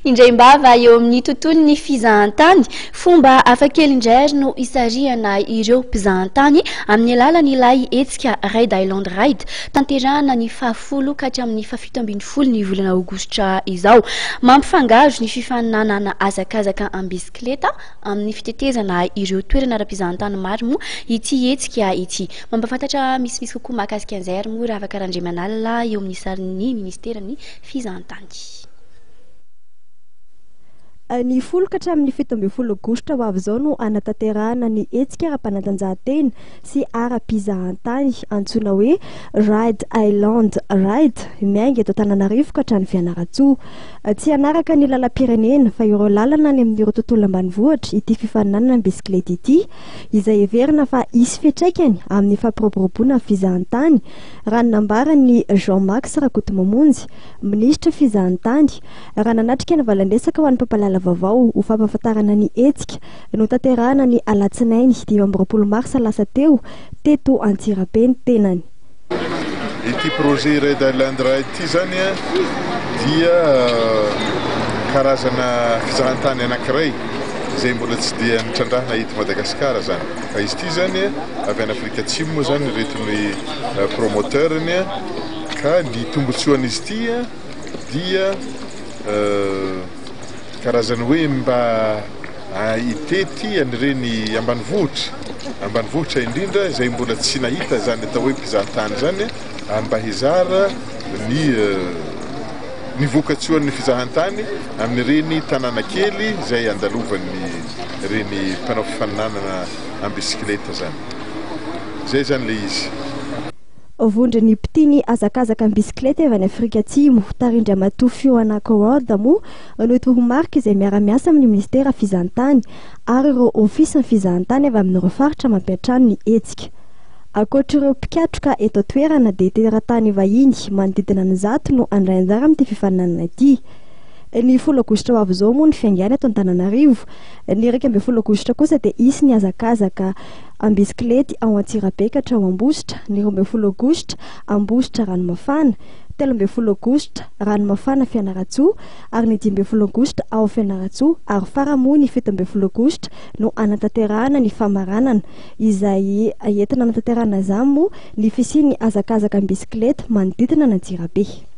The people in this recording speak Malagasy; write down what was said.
Indray mbava eo amin'ny tontolon'ny fizahantany, fomba hafakely indray no isarihana ireo mpizahantany amin'ny alalan'ilay hetsika Raid Island Ride tanterahana ny 10 ka hatramin'ny 17 ny volana aogositra izao. Mampifangaro ny fifaninanana hazakazaka amin'ny bisikleta amin'ny fitetezana ireo toerana ara-mpizahantany maro moa ity hetsika ity. Mampafantatra misimisy kokoa mahakasika an'izay ary moa Ravaka Randriamanalina eo amin'ny sarin'ny ministeran'ny fizahantany. Ny 10 ka hatramin'ny 17 aogositra ho avy izao no anatanterahana ny hetsika ara-panatanjahantena sy ara-pizahantany antsoina hoe Raid Island Ride miainga eto Antananarivo ka hatrany Fianarantsoa. Tsy hanaraka ny lalam-pirenena fa ireo lalana any amin'ireo tontolo ambanivohitra ity fifaninanana ny bisikleta ity, izay heverina fa hisy fiantraikany amin'ny fampiroboroboana fizahantany, raha nambaran'ny Jean-Max Rakotomamonjy, minisitra fizahantany, raha nanatrika ny valandresaka ho an'ny mpampalala vaovao ho fampahafantarana ny hetsika no tanterahana ny alatsinainy 20 Marsa lasa teo teto Antsirabe ny tenany. Ity projet Raid Island Ride ity zany dia karazana fizahantany anankiray izay mbola tsy dia nitrandrahana eto Madagasikara zany. Fa izy ity zany avy any Afrika Atsimo zany retony promoteurny ka ny tombotsoan'izy ity dia karazany hoe mba itety anireny ambanivohitra indrindra izay mbola tsy nahita zany atao hoe mpizahantany zany mba hizara ny vokatsoan'ny fizahantany amin'ireny tanàna kely izay andalovan'ny reny mpanao fifaninanana amin'ny bisikleta zany. Zay zany le izy. Vondry ny mpitiny hazakazaka amin'ny bisikleta avy any Afrika Atsimo tarindra matofio anakoanda moa no toromarika izay miara-miasa amin'ny ministera fizahantany ary ireo ofisy ny fizahantany avy amin'ireo faritra mampiatrano ny hetsika. Ankoatr'ireo mpikatroka eto toerana dia teratany vahiny manodidina ny 100 no andray anjara amin'ity fifaninanana ity. Ny 10 aogositra ho avy izao moa ny fiangana eto Antananarivo. Ny 12 aogositra kosa dia isy ny hazakazaka amin'ny bisiklety ao Antsirabe ka hatrao Ambositra. Ny 12 aogositra Ambositra Ranomafana, 13 aogositra Ranomafana Fianarantsoa ary ny 15 aogositra ao Fianarantsoa ary faramoa ny 17 aogositra no anatanterahana ny famaranana izay entina anatanterahana izany moa ny fisian'ny hazakazaka amin'ny bisikleta manodidina ny Antsirabe.